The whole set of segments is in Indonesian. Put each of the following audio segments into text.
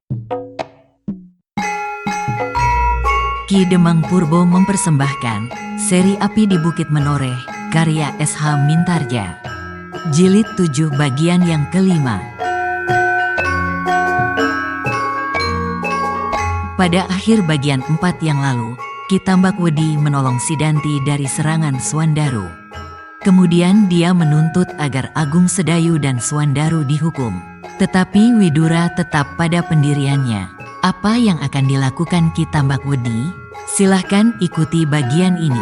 Ki Demang Purbo mempersembahkan seri Api di Bukit Menoreh, karya S.H. Mintarja. Jilid 7 bagian yang kelima. Pada akhir bagian 4 yang lalu, Ki Tambakwedi menolong Sidanti dari serangan Swandaru. Kemudian dia menuntut agar Agung Sedayu dan Swandaru dihukum. Tetapi Widura tetap pada pendiriannya. Apa yang akan dilakukan Ki Tambakwedi? Silahkan ikuti bagian ini.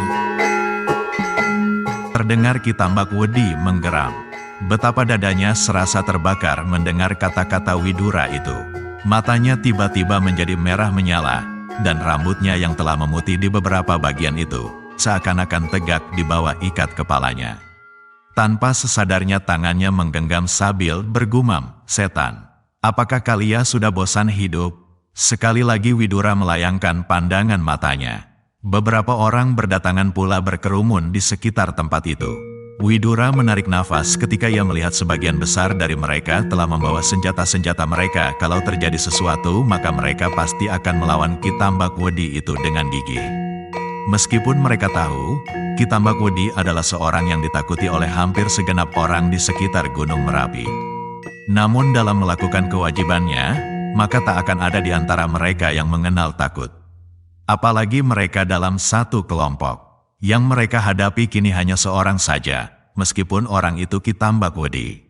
Terdengar Ki Tambakwedi menggeram. Betapa dadanya serasa terbakar mendengar kata-kata Widura itu. Matanya tiba-tiba menjadi merah menyala, dan rambutnya yang telah memutih di beberapa bagian itu, seakan-akan tegak di bawah ikat kepalanya. Tanpa sesadarnya tangannya menggenggam sabil bergumam, "Setan, apakah kalian sudah bosan hidup?" Sekali lagi Widura melayangkan pandangan matanya. Beberapa orang berdatangan pula berkerumun di sekitar tempat itu. Widura menarik nafas ketika ia melihat sebagian besar dari mereka telah membawa senjata-senjata mereka. Kalau terjadi sesuatu, maka mereka pasti akan melawan Ki Tambakwedi itu dengan gigih. Meskipun mereka tahu, Ki Tambakwedi adalah seorang yang ditakuti oleh hampir segenap orang di sekitar Gunung Merapi. Namun dalam melakukan kewajibannya, maka tak akan ada di antara mereka yang mengenal takut. Apalagi mereka dalam satu kelompok. Yang mereka hadapi kini hanya seorang saja, meskipun orang itu Ki Tambakwedi.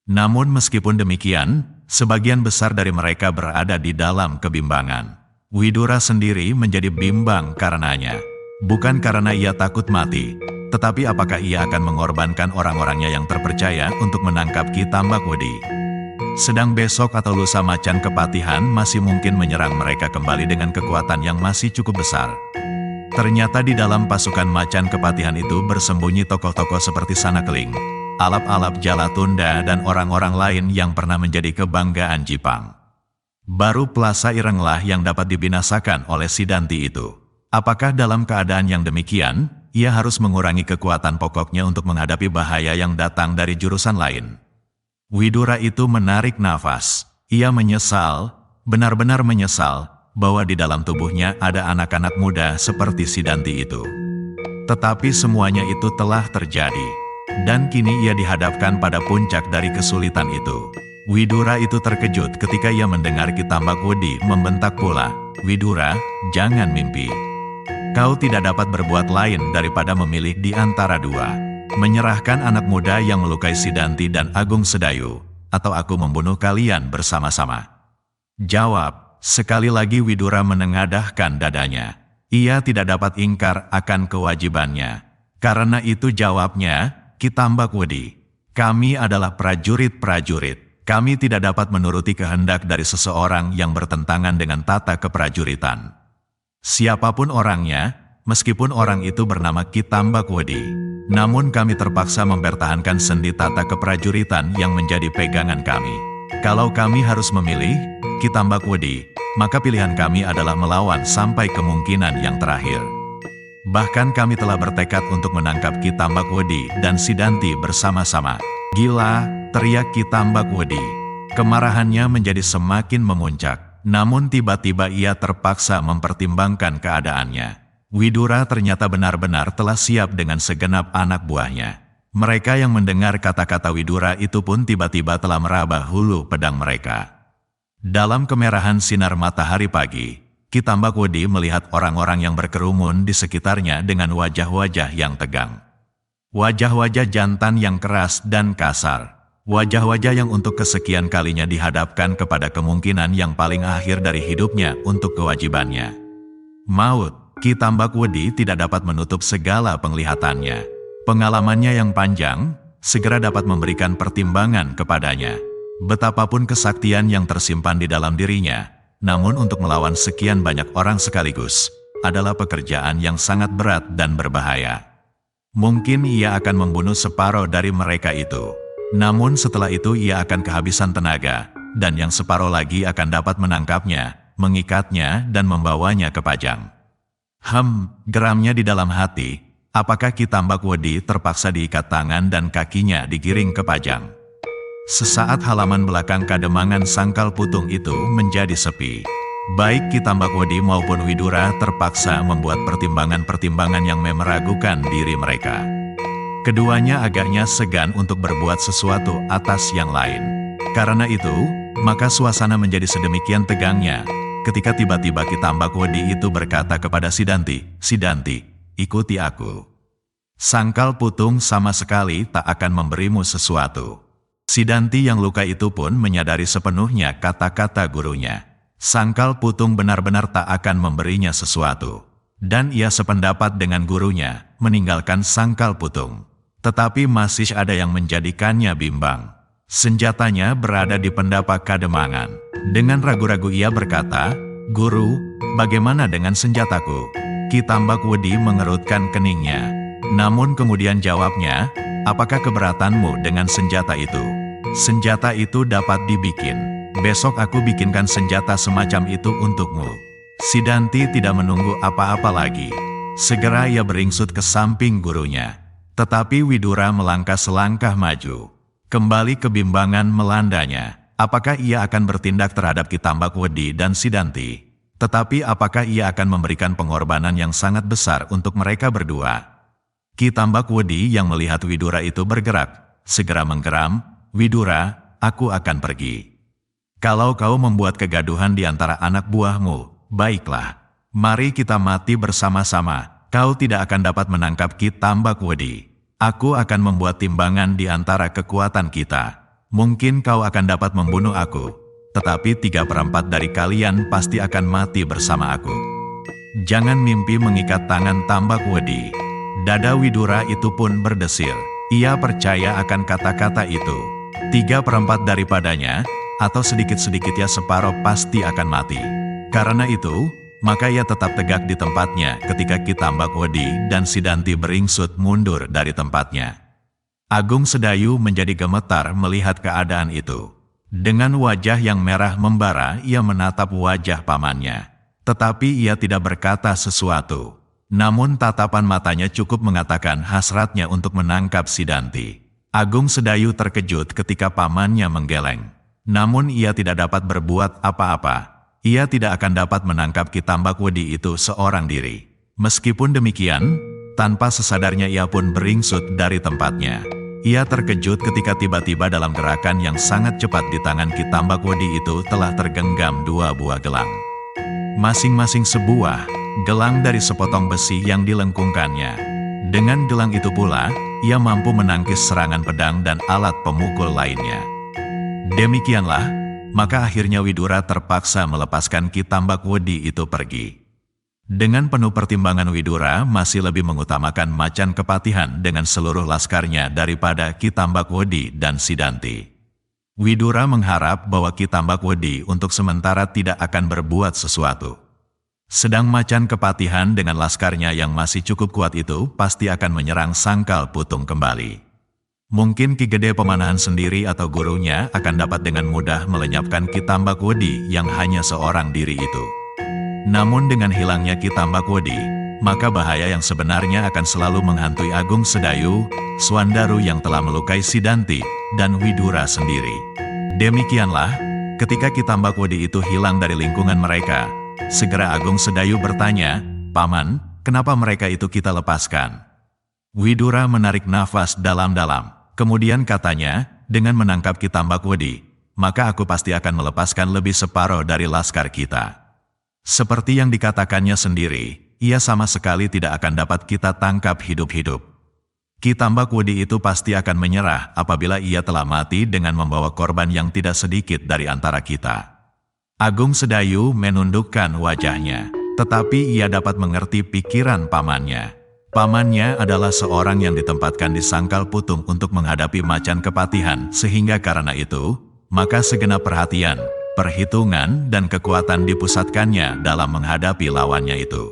Namun meskipun demikian, sebagian besar dari mereka berada di dalam kebimbangan. Widura sendiri menjadi bimbang karenanya. Bukan karena ia takut mati, tetapi apakah ia akan mengorbankan orang-orangnya yang terpercaya untuk menangkap Ki Tambakwedi. Sedang besok atau lusa Macan Kepatihan masih mungkin menyerang mereka kembali dengan kekuatan yang masih cukup besar. Ternyata di dalam pasukan Macan Kepatihan itu bersembunyi tokoh-tokoh seperti Sanakeling, Alap-Alap Jalatunda dan orang-orang lain yang pernah menjadi kebanggaan Jipang. Baru Plasa Irenglah yang dapat dibinasakan oleh Sidanti itu. Apakah dalam keadaan yang demikian, ia harus mengurangi kekuatan pokoknya untuk menghadapi bahaya yang datang dari jurusan lain? Widura itu menarik nafas. Ia menyesal, benar-benar menyesal, bahwa di dalam tubuhnya ada anak-anak muda seperti Sidanti itu. Tetapi semuanya itu telah terjadi. Dan kini ia dihadapkan pada puncak dari kesulitan itu. Widura itu terkejut ketika ia mendengar Ki Tambakwedi membentak pula, "Widura, jangan mimpi. Kau tidak dapat berbuat lain daripada memilih di antara dua. Menyerahkan anak muda yang melukai Sidanti dan Agung Sedayu, atau aku membunuh kalian bersama-sama." Jawab. Sekali lagi Widura menengadahkan dadanya. Ia tidak dapat ingkar akan kewajibannya. Karena itu jawabnya, "Ki Tambakwedi, kami adalah prajurit-prajurit. Kami tidak dapat menuruti kehendak dari seseorang yang bertentangan dengan tata keprajuritan. Siapapun orangnya, meskipun orang itu bernama Ki Tambakwedi, namun kami terpaksa mempertahankan sendi tata keprajuritan yang menjadi pegangan kami. Kalau kami harus memilih, Ki Tambakwedi, maka pilihan kami adalah melawan sampai kemungkinan yang terakhir. Bahkan kami telah bertekad untuk menangkap Ki Tambakwedi dan Sidanti bersama-sama." "Gila!" teriak Ki Tambakwedi. Kemarahannya menjadi semakin memuncak, namun tiba-tiba ia terpaksa mempertimbangkan keadaannya. Widura ternyata benar-benar telah siap dengan segenap anak buahnya. Mereka yang mendengar kata-kata Widura itu pun tiba-tiba telah meraba hulu pedang mereka. Dalam kemerahan sinar matahari pagi, Ki Tambakwedi melihat orang-orang yang berkerumun di sekitarnya dengan wajah-wajah yang tegang. Wajah-wajah jantan yang keras dan kasar. Wajah-wajah yang untuk kesekian kalinya dihadapkan kepada kemungkinan yang paling akhir dari hidupnya untuk kewajibannya. Maut. Ki Tambakwedi tidak dapat menutup segala penglihatannya. Pengalamannya yang panjang, segera dapat memberikan pertimbangan kepadanya. Betapapun kesaktian yang tersimpan di dalam dirinya, namun untuk melawan sekian banyak orang sekaligus, adalah pekerjaan yang sangat berat dan berbahaya. Mungkin ia akan membunuh separuh dari mereka itu. Namun setelah itu ia akan kehabisan tenaga, dan yang separuh lagi akan dapat menangkapnya, mengikatnya dan membawanya ke Pajang. Geramnya di dalam hati. Apakah Ki Tambakwedi terpaksa diikat tangan dan kakinya digiring ke Pajang? Sesaat halaman belakang kademangan Sangkal Putung itu menjadi sepi. Baik Ki Tambakwedi maupun Widura terpaksa membuat pertimbangan-pertimbangan yang meragukan diri mereka. Keduanya agaknya segan untuk berbuat sesuatu atas yang lain. Karena itu, maka suasana menjadi sedemikian tegangnya, ketika tiba-tiba Ki Tambakwedi itu berkata kepada Sidanti, "Sidanti, ikuti aku. Sangkal Putung sama sekali tak akan memberimu sesuatu." Sidanti yang luka itu pun menyadari sepenuhnya kata-kata gurunya. Sangkal Putung benar-benar tak akan memberinya sesuatu. Dan ia sependapat dengan gurunya, meninggalkan Sangkal Putung. Tetapi masih ada yang menjadikannya bimbang. Senjatanya berada di pendapak kademangan. Dengan ragu-ragu ia berkata, "Guru, bagaimana dengan senjataku?" Ki Tambakwedi mengerutkan keningnya. Namun kemudian jawabnya, "Apakah keberatanmu dengan senjata itu?" "Senjata itu dapat dibikin. Besok aku bikinkan senjata semacam itu untukmu." Sidanti tidak menunggu apa-apa lagi. Segera ia beringsut ke samping gurunya. Tetapi Widura melangkah selangkah maju. Kembali kebimbangan melandanya. Apakah ia akan bertindak terhadap Ki Tambakwedi dan Sidanti? Tetapi apakah ia akan memberikan pengorbanan yang sangat besar untuk mereka berdua? Ki Tambakwedi yang melihat Widura itu bergerak, segera menggeram, "Widura, aku akan pergi. Kalau kau membuat kegaduhan di antara anak buahmu, baiklah. Mari kita mati bersama-sama. Kau tidak akan dapat menangkap Ki Tambakwedi. Aku akan membuat timbangan di antara kekuatan kita. Mungkin kau akan dapat membunuh aku, tetapi 3/4 dari kalian pasti akan mati bersama aku." Jangan mimpi mengikat tangan Tambakwedi. Dada Widura itu pun berdesir. Ia percaya akan kata-kata itu. 3/4 daripadanya, atau sedikit-sedikitnya separuh pasti akan mati. Karena itu, maka ia tetap tegak di tempatnya ketika Ki Tambakwedi dan Sidanti beringsut mundur dari tempatnya. Agung Sedayu menjadi gemetar melihat keadaan itu. Dengan wajah yang merah membara, ia menatap wajah pamannya. Tetapi ia tidak berkata sesuatu. Namun tatapan matanya cukup mengatakan hasratnya untuk menangkap Sidanti. Agung Sedayu terkejut ketika pamannya menggeleng. Namun ia tidak dapat berbuat apa-apa. Ia tidak akan dapat menangkap Ki Tambakwedi itu seorang diri. Meskipun demikian, tanpa sesadarnya ia pun beringsut dari tempatnya. Ia terkejut ketika tiba-tiba dalam gerakan yang sangat cepat di tangan Ki Tambakwedi itu telah tergenggam 2 buah gelang. Masing-masing sebuah, gelang dari sepotong besi yang dilengkungkannya. Dengan gelang itu pula, ia mampu menangkis serangan pedang dan alat pemukul lainnya. Demikianlah, maka akhirnya Widura terpaksa melepaskan Ki Tambakwedi itu pergi. Dengan penuh pertimbangan Widura masih lebih mengutamakan Macan Kepatihan dengan seluruh laskarnya daripada Ki Tambakwedi dan Sidanti. Widura mengharap bahwa Ki Tambakwedi untuk sementara tidak akan berbuat sesuatu. Sedang Macan Kepatihan dengan laskarnya yang masih cukup kuat itu pasti akan menyerang Sangkal Putung kembali. Mungkin Ki Gede Pemanahan sendiri atau gurunya akan dapat dengan mudah melenyapkan Ki Tambakwedi yang hanya seorang diri itu. Namun dengan hilangnya Ki Tambakwedi, maka bahaya yang sebenarnya akan selalu menghantui Agung Sedayu, Swandaru yang telah melukai Sidanti, dan Widura sendiri. Demikianlah, ketika Ki Tambakwedi itu hilang dari lingkungan mereka, segera Agung Sedayu bertanya, "Paman, kenapa mereka itu kita lepaskan?" Widura menarik nafas dalam-dalam. Kemudian katanya, "Dengan menangkap Ki Tambakwedi, maka aku pasti akan melepaskan lebih separuh dari laskar kita." Seperti yang dikatakannya sendiri, ia sama sekali tidak akan dapat kita tangkap hidup-hidup. Ki Tambakwedi itu pasti akan menyerah apabila ia telah mati dengan membawa korban yang tidak sedikit dari antara kita. Agung Sedayu menundukkan wajahnya, tetapi ia dapat mengerti pikiran pamannya. Pamannya adalah seorang yang ditempatkan di Sangkal Putung untuk menghadapi Macan Kepatihan, sehingga karena itu, maka segenap perhatian, perhitungan, dan kekuatan dipusatkannya dalam menghadapi lawannya itu.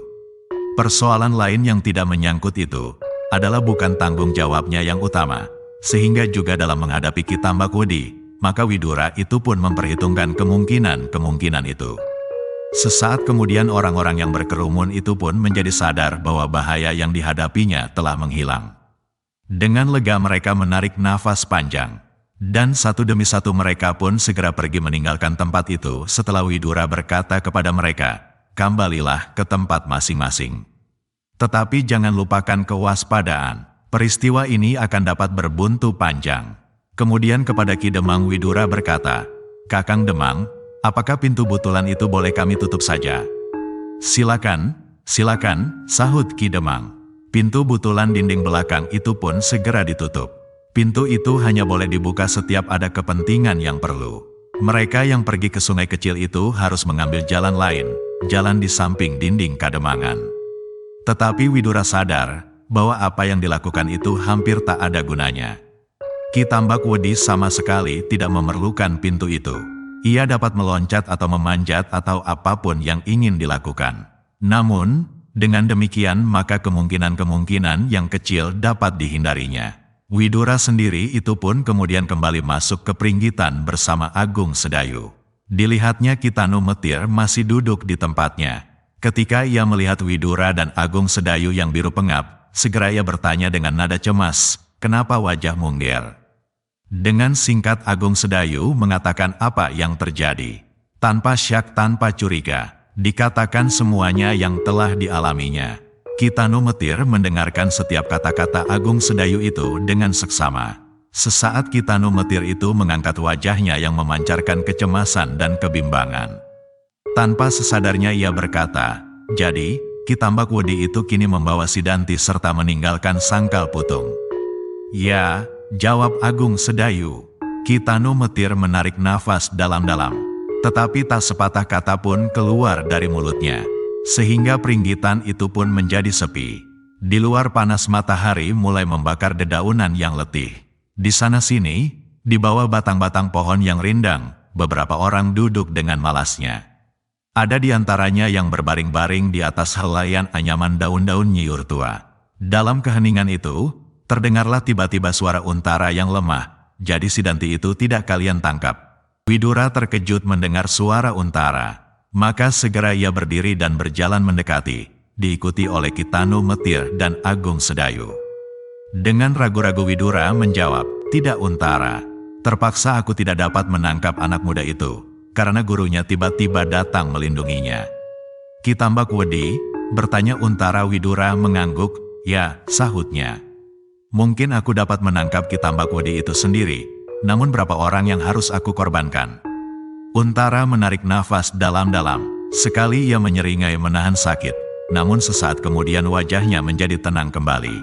Persoalan lain yang tidak menyangkut itu, adalah bukan tanggung jawabnya yang utama, sehingga juga dalam menghadapi Ki Tambakwedi, maka Widura itu pun memperhitungkan kemungkinan-kemungkinan itu. Sesaat kemudian orang-orang yang berkerumun itu pun menjadi sadar bahwa bahaya yang dihadapinya telah menghilang. Dengan lega mereka menarik nafas panjang. Dan satu demi satu mereka pun segera pergi meninggalkan tempat itu setelah Widura berkata kepada mereka, "Kembalilah ke tempat masing-masing. Tetapi jangan lupakan kewaspadaan, peristiwa ini akan dapat berbuntu panjang." Kemudian kepada Ki Demang Widura berkata, "Kakang Demang, apakah pintu butulan itu boleh kami tutup saja?" "Silakan, silakan," sahut Ki Demang. Pintu butulan dinding belakang itu pun segera ditutup. Pintu itu hanya boleh dibuka setiap ada kepentingan yang perlu. Mereka yang pergi ke sungai kecil itu harus mengambil jalan lain, jalan di samping dinding Kademangan. Tetapi Widura sadar bahwa apa yang dilakukan itu hampir tak ada gunanya. Ki Tambakwedi sama sekali tidak memerlukan pintu itu. Ia dapat meloncat atau memanjat atau apapun yang ingin dilakukan. Namun, dengan demikian maka kemungkinan-kemungkinan yang kecil dapat dihindarinya. Widura sendiri itu pun kemudian kembali masuk ke Pringgitan bersama Agung Sedayu. Dilihatnya Ki Tanumetir masih duduk di tempatnya. Ketika ia melihat Widura dan Agung Sedayu yang biru pengap, segera ia bertanya dengan nada cemas, "Kenapa wajah mungger?" Dengan singkat Agung Sedayu mengatakan apa yang terjadi. Tanpa syak tanpa curiga, dikatakan semuanya yang telah dialaminya. Ki Tanumetir mendengarkan setiap kata-kata Agung Sedayu itu dengan seksama. Sesaat Ki Tanumetir itu mengangkat wajahnya yang memancarkan kecemasan dan kebimbangan. Tanpa sesadarnya ia berkata, "Jadi, Ki Tambakwedi itu kini membawa Sidanti serta meninggalkan Sangkal Putung." "Ya," jawab Agung Sedayu. Ki Tanumetir menarik nafas dalam-dalam, tetapi tak sepatah kata pun keluar dari mulutnya. Sehingga Pringgitan itu pun menjadi sepi. Di luar panas matahari mulai membakar dedaunan yang letih. Di sana-sini, di bawah batang-batang pohon yang rindang, beberapa orang duduk dengan malasnya. Ada di antaranya yang berbaring-baring di atas helaian anyaman daun-daun nyiur tua. Dalam keheningan itu, terdengarlah tiba-tiba suara untara yang lemah. "Jadi Sidanti itu tidak kalian tangkap?" Widura terkejut mendengar suara untara. Maka segera ia berdiri dan berjalan mendekati, diikuti oleh Ki Tanumetir dan Agung Sedayu. Dengan ragu-ragu Widura menjawab, "Tidak Untara. Terpaksa aku tidak dapat menangkap anak muda itu, karena gurunya tiba-tiba datang melindunginya." "Ki Tambakwedi?" bertanya Untara. Widura mengangguk, "Ya," sahutnya. "Mungkin aku dapat menangkap Ki Tambakwedi itu sendiri, namun berapa orang yang harus aku korbankan?" Untara menarik nafas dalam-dalam. Sekali ia menyeringai menahan sakit, namun sesaat kemudian wajahnya menjadi tenang kembali.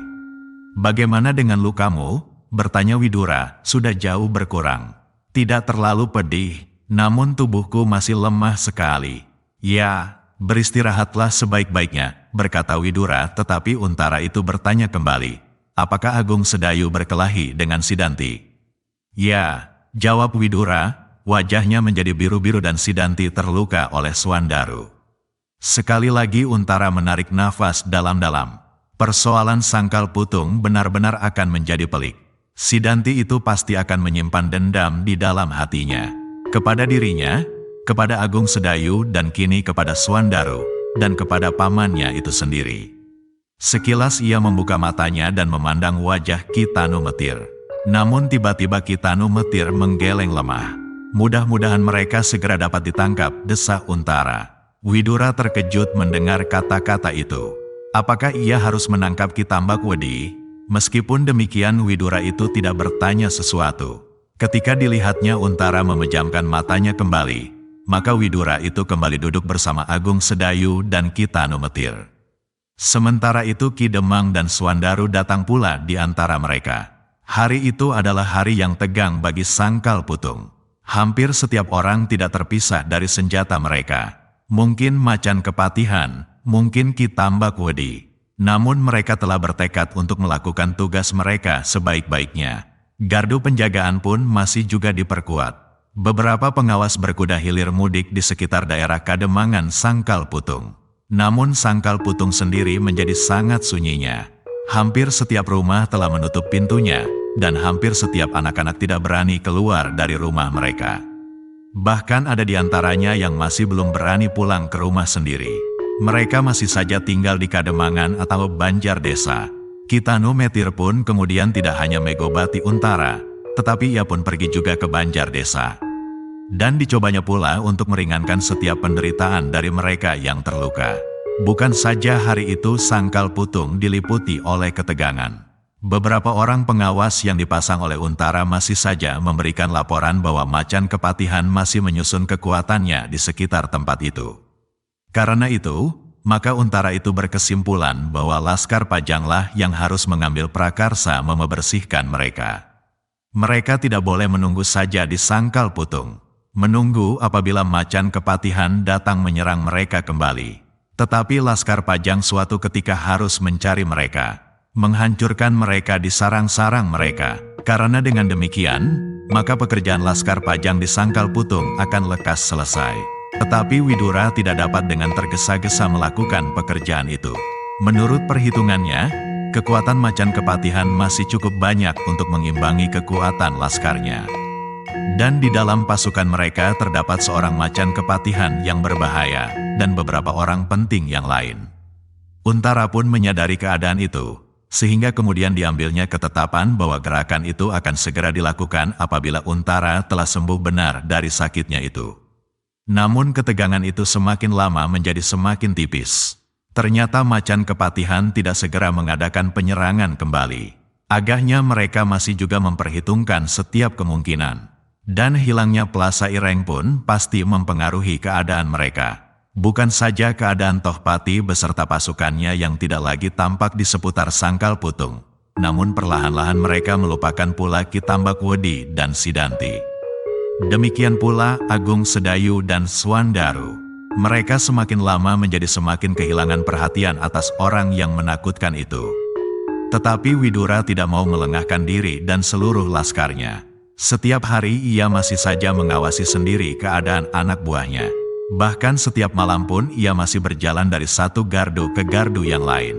"Bagaimana dengan lukamu?" bertanya Widura. "Sudah jauh berkurang. Tidak terlalu pedih, namun tubuhku masih lemah sekali." "Ya, beristirahatlah sebaik-baiknya," berkata Widura, tetapi Untara itu bertanya kembali, "Apakah Agung Sedayu berkelahi dengan Sidanti?" "Ya," jawab Widura. Wajahnya menjadi biru-biru dan Sidanti terluka oleh Swandaru. Sekali lagi Untara menarik nafas dalam-dalam. Persoalan Sangkal Putung benar-benar akan menjadi pelik. Sidanti itu pasti akan menyimpan dendam di dalam hatinya. Kepada dirinya, kepada Agung Sedayu dan kini kepada Swandaru, dan kepada pamannya itu sendiri. Sekilas ia membuka matanya dan memandang wajah Ki Tanumetir. Namun tiba-tiba Ki Tanumetir menggeleng lemah. "Mudah-mudahan mereka segera dapat ditangkap," desa Untara. Widura terkejut mendengar kata-kata itu. Apakah ia harus menangkap Ki Tambakwedi? Meskipun demikian Widura itu tidak bertanya sesuatu. Ketika dilihatnya Untara memejamkan matanya kembali, maka Widura itu kembali duduk bersama Agung Sedayu dan Ki Tanumetir. Sementara itu Ki Demang dan Swandaru datang pula di antara mereka. Hari itu adalah hari yang tegang bagi Sangkal Putung. Hampir setiap orang tidak terpisah dari senjata mereka. Mungkin Macan Kepatihan, mungkin Ki Tambakwedi. Namun mereka telah bertekad untuk melakukan tugas mereka sebaik-baiknya. Gardu penjagaan pun masih juga diperkuat. Beberapa pengawas berkuda hilir mudik di sekitar daerah Kademangan Sangkal Putung. Namun Sangkal Putung sendiri menjadi sangat sunyinya. Hampir setiap rumah telah menutup pintunya, dan hampir setiap anak-anak tidak berani keluar dari rumah mereka. Bahkan ada di antaranya yang masih belum berani pulang ke rumah sendiri. Mereka masih saja tinggal di Kademangan atau Banjar Desa. Ki Tanumetir pun kemudian tidak hanya megobati Untara, tetapi ia pun pergi juga ke Banjar Desa. Dan dicobanya pula untuk meringankan setiap penderitaan dari mereka yang terluka. Bukan saja hari itu Sangkal Putung diliputi oleh ketegangan. Beberapa orang pengawas yang dipasang oleh Untara masih saja memberikan laporan bahwa macan kepatihan masih menyusun kekuatannya di sekitar tempat itu. Karena itu, maka Untara itu berkesimpulan bahwa Laskar Pajanglah yang harus mengambil prakarsa membersihkan mereka. Mereka tidak boleh menunggu saja di Sangkal Putung. Menunggu apabila macan kepatihan datang menyerang mereka kembali. Tetapi Laskar Pajang suatu ketika harus mencari mereka, menghancurkan mereka di sarang-sarang mereka. Karena dengan demikian, maka pekerjaan Laskar Pajang di Sangkal Putung akan lekas selesai. Tetapi Widura tidak dapat dengan tergesa-gesa melakukan pekerjaan itu. Menurut perhitungannya, kekuatan macan kepatihan masih cukup banyak untuk mengimbangi kekuatan laskarnya. Dan di dalam pasukan mereka terdapat seorang macan kepatihan yang berbahaya, dan beberapa orang penting yang lain. Untara pun menyadari keadaan itu, sehingga kemudian diambilnya ketetapan bahwa gerakan itu akan segera dilakukan apabila Untara telah sembuh benar dari sakitnya itu. Namun ketegangan itu semakin lama menjadi semakin tipis. Ternyata macan kepatihan tidak segera mengadakan penyerangan kembali. Agaknya mereka masih juga memperhitungkan setiap kemungkinan. Dan hilangnya Plasa Ireng pun pasti mempengaruhi keadaan mereka. Bukan saja keadaan Tohpati beserta pasukannya yang tidak lagi tampak di seputar Sangkal Putung, namun perlahan-lahan mereka melupakan pula Ki Tambakwedi dan Sidanti. Demikian pula Agung Sedayu dan Swandaru. Mereka semakin lama menjadi semakin kehilangan perhatian atas orang yang menakutkan itu. Tetapi Widura tidak mau melengahkan diri dan seluruh laskarnya. Setiap hari ia masih saja mengawasi sendiri keadaan anak buahnya. Bahkan setiap malam pun ia masih berjalan dari satu gardu ke gardu yang lain.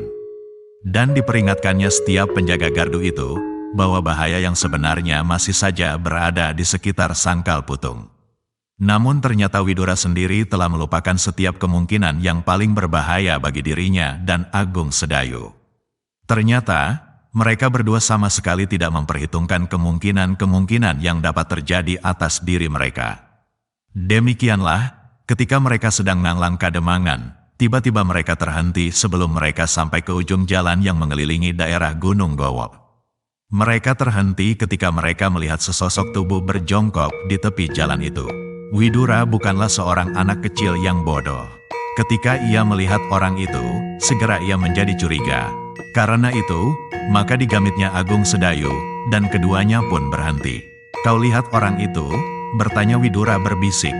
Dan diperingatkannya setiap penjaga gardu itu, bahwa bahaya yang sebenarnya masih saja berada di sekitar Sangkal Putung. Namun ternyata Widura sendiri telah melupakan setiap kemungkinan yang paling berbahaya bagi dirinya dan Agung Sedayu. Ternyata, mereka berdua sama sekali tidak memperhitungkan kemungkinan-kemungkinan yang dapat terjadi atas diri mereka. Demikianlah, ketika mereka sedang nanglang Kademangan, tiba-tiba mereka terhenti sebelum mereka sampai ke ujung jalan yang mengelilingi daerah Gunung Gowok. Mereka terhenti ketika mereka melihat sesosok tubuh berjongkok di tepi jalan itu. Widura bukanlah seorang anak kecil yang bodoh. Ketika ia melihat orang itu, segera ia menjadi curiga. Karena itu, maka digamitnya Agung Sedayu, dan keduanya pun berhenti. "Kau lihat orang itu?" bertanya Widura berbisik.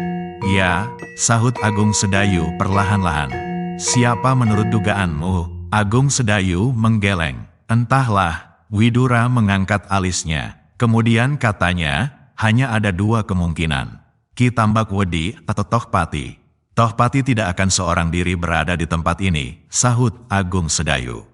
"Ya," sahut Agung Sedayu perlahan-lahan. "Siapa menurut dugaanmu?" Agung Sedayu menggeleng. "Entahlah." Widura mengangkat alisnya. Kemudian katanya, "Hanya ada dua kemungkinan. Ki Tambakwedi atau Tohpati." "Tohpati tidak akan seorang diri berada di tempat ini," sahut Agung Sedayu.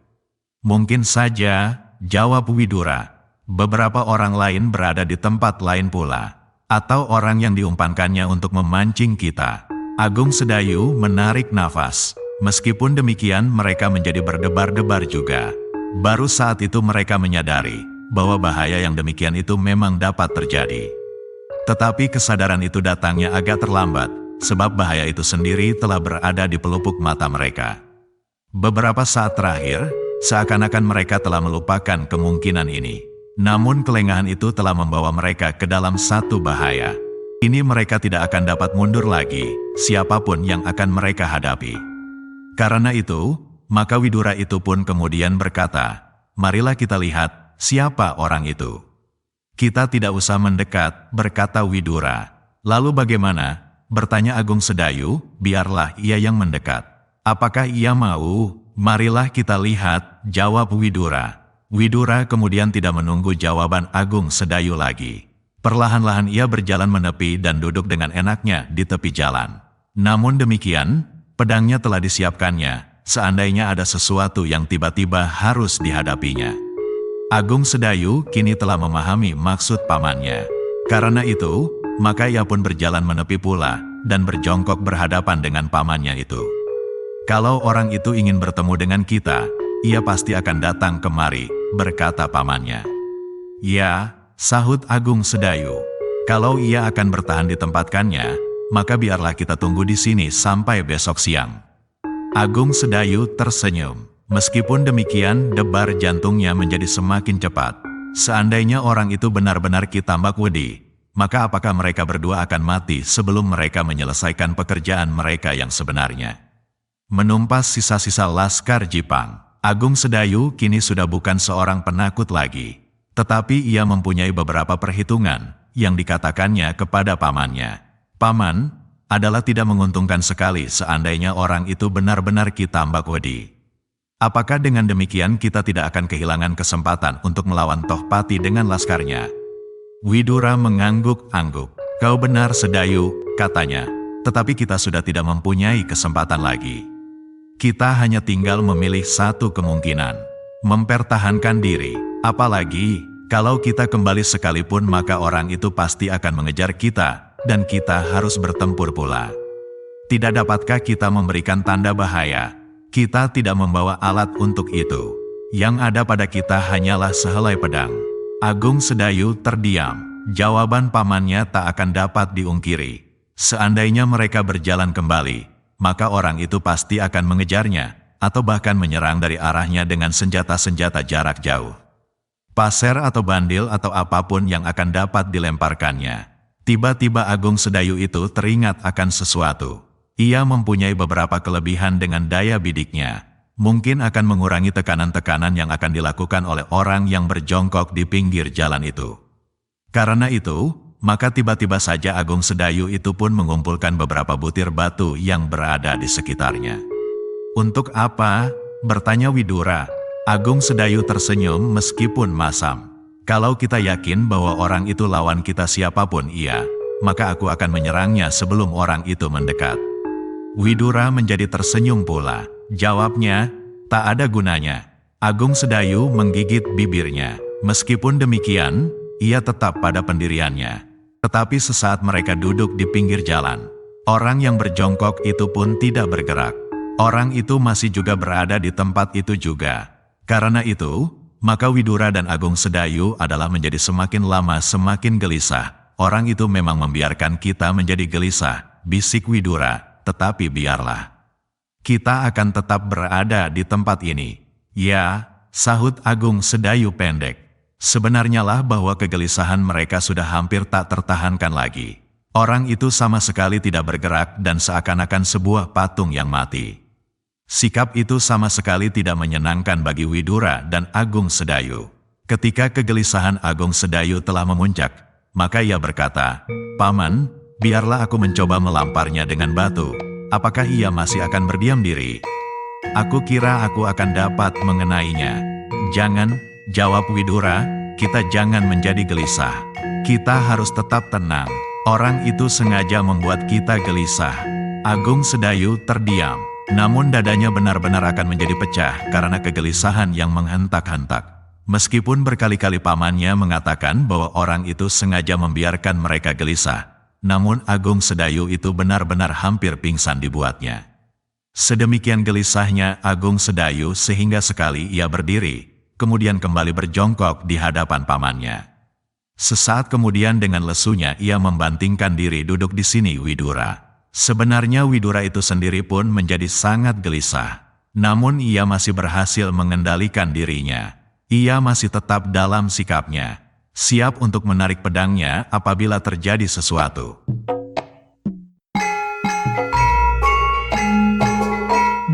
"Mungkin saja," jawab Widura. "Beberapa orang lain berada di tempat lain pula. Atau orang yang diumpankannya untuk memancing kita." Agung Sedayu menarik nafas. Meskipun demikian mereka menjadi berdebar-debar juga. Baru saat itu mereka menyadari bahwa bahaya yang demikian itu memang dapat terjadi. Tetapi kesadaran itu datangnya agak terlambat, sebab bahaya itu sendiri telah berada di pelupuk mata mereka. Beberapa saat terakhir, seakan-akan mereka telah melupakan kemungkinan ini. Namun kelengahan itu telah membawa mereka ke dalam satu bahaya. Ini mereka tidak akan dapat mundur lagi, siapapun yang akan mereka hadapi. Karena itu, maka Widura itu pun kemudian berkata, "Marilah kita lihat siapa orang itu." "Kita tidak usah mendekat," berkata Widura. "Lalu bagaimana?" bertanya Agung Sedayu. "Biarlah ia yang mendekat." "Apakah ia mau?" "Marilah kita lihat," jawab Widura. Widura kemudian tidak menunggu jawaban Agung Sedayu lagi. Perlahan-lahan ia berjalan menepi dan duduk dengan enaknya di tepi jalan. Namun demikian, pedangnya telah disiapkannya, seandainya ada sesuatu yang tiba-tiba harus dihadapinya. Agung Sedayu kini telah memahami maksud pamannya. Karena itu, maka ia pun berjalan menepi pula, dan berjongkok berhadapan dengan pamannya itu. "Kalau orang itu ingin bertemu dengan kita, ia pasti akan datang kemari," berkata pamannya. "Ya," sahut Agung Sedayu. Kalau ia akan bertahan ditempatkannya, maka biarlah kita tunggu di sini sampai besok siang. Agung Sedayu tersenyum. Meskipun demikian, debar jantungnya menjadi semakin cepat. Seandainya orang itu benar-benar Ki Tambak Wedi, maka apakah mereka berdua akan mati sebelum mereka menyelesaikan pekerjaan mereka yang sebenarnya? Menumpas sisa-sisa laskar Jipang, Agung Sedayu kini sudah bukan seorang penakut lagi. Tetapi ia mempunyai beberapa perhitungan yang dikatakannya kepada pamannya. Paman, adalah tidak menguntungkan sekali seandainya orang itu benar-benar Ki Tambak Wedi. Apakah dengan demikian kita tidak akan kehilangan kesempatan untuk melawan Tohpati dengan laskarnya? Widura mengangguk-angguk. Kau benar Sedayu, katanya. Tetapi kita sudah tidak mempunyai kesempatan lagi. Kita hanya tinggal memilih satu kemungkinan. Mempertahankan diri. Apalagi, kalau kita kembali sekalipun maka orang itu pasti akan mengejar kita, dan kita harus bertempur pula. Tidak dapatkah kita memberikan tanda bahaya? Kita tidak membawa alat untuk itu. Yang ada pada kita hanyalah sehelai pedang. Agung Sedayu terdiam. Jawaban pamannya tak akan dapat diungkiri. Seandainya mereka berjalan kembali, maka orang itu pasti akan mengejarnya, atau bahkan menyerang dari arahnya dengan senjata-senjata jarak jauh. Pasir atau bandil atau apapun yang akan dapat dilemparkannya. Tiba-tiba Agung Sedayu itu teringat akan sesuatu. Ia mempunyai beberapa kelebihan dengan daya bidiknya. Mungkin akan mengurangi tekanan-tekanan yang akan dilakukan oleh orang yang berjongkok di pinggir jalan itu. Karena itu, maka tiba-tiba saja Agung Sedayu itu pun mengumpulkan beberapa butir batu yang berada di sekitarnya. Untuk apa? Bertanya Widura. Agung Sedayu tersenyum meskipun masam. Kalau kita yakin bahwa orang itu lawan kita siapapun ia, maka aku akan menyerangnya sebelum orang itu mendekat. Widura menjadi tersenyum pula. Jawabnya, tak ada gunanya. Agung Sedayu menggigit bibirnya. Meskipun demikian, ia tetap pada pendiriannya. Tetapi sesaat mereka duduk di pinggir jalan, orang yang berjongkok itu pun tidak bergerak. Orang itu masih juga berada di tempat itu juga. Karena itu, maka Widura dan Agung Sedayu adalah menjadi semakin lama semakin gelisah. Orang itu memang membiarkan kita menjadi gelisah, bisik Widura. Tetapi biarlah. Kita akan tetap berada di tempat ini. Ya, sahut Agung Sedayu pendek. Sebenarnya lah bahwa kegelisahan mereka sudah hampir tak tertahankan lagi. Orang itu sama sekali tidak bergerak dan seakan-akan sebuah patung yang mati. Sikap itu sama sekali tidak menyenangkan bagi Widura dan Agung Sedayu. Ketika kegelisahan Agung Sedayu telah memuncak, maka ia berkata, "Paman, biarlah aku mencoba melamparnya dengan batu. Apakah ia masih akan berdiam diri? Aku kira aku akan dapat mengenainya." "Jangan," jawab Widura, "kita jangan menjadi gelisah. Kita harus tetap tenang. Orang itu sengaja membuat kita gelisah." Agung Sedayu terdiam, namun dadanya benar-benar akan menjadi pecah karena kegelisahan yang menghentak-hentak. Meskipun berkali-kali pamannya mengatakan bahwa orang itu sengaja membiarkan mereka gelisah, namun Agung Sedayu itu benar-benar hampir pingsan dibuatnya. Sedemikian gelisahnya Agung Sedayu sehingga sekali ia berdiri, kemudian kembali berjongkok di hadapan pamannya. Sesaat kemudian dengan lesunya ia membantingkan diri duduk di sini Widura. Sebenarnya Widura itu sendiri pun menjadi sangat gelisah. Namun ia masih berhasil mengendalikan dirinya. Ia masih tetap dalam sikapnya, siap untuk menarik pedangnya apabila terjadi sesuatu.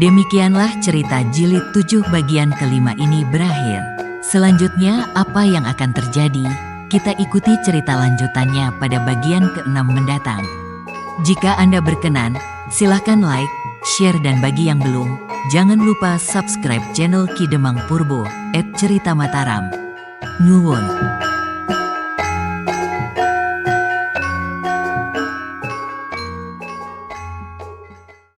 Demikianlah cerita jilid 7 bagian kelima ini berakhir. Selanjutnya apa yang akan terjadi? Kita ikuti cerita lanjutannya pada bagian ke-6 mendatang. Jika Anda berkenan, silakan like, share dan bagi yang belum, jangan lupa subscribe channel Ki Demang Purbo @Cerita Mataram. Nuwun.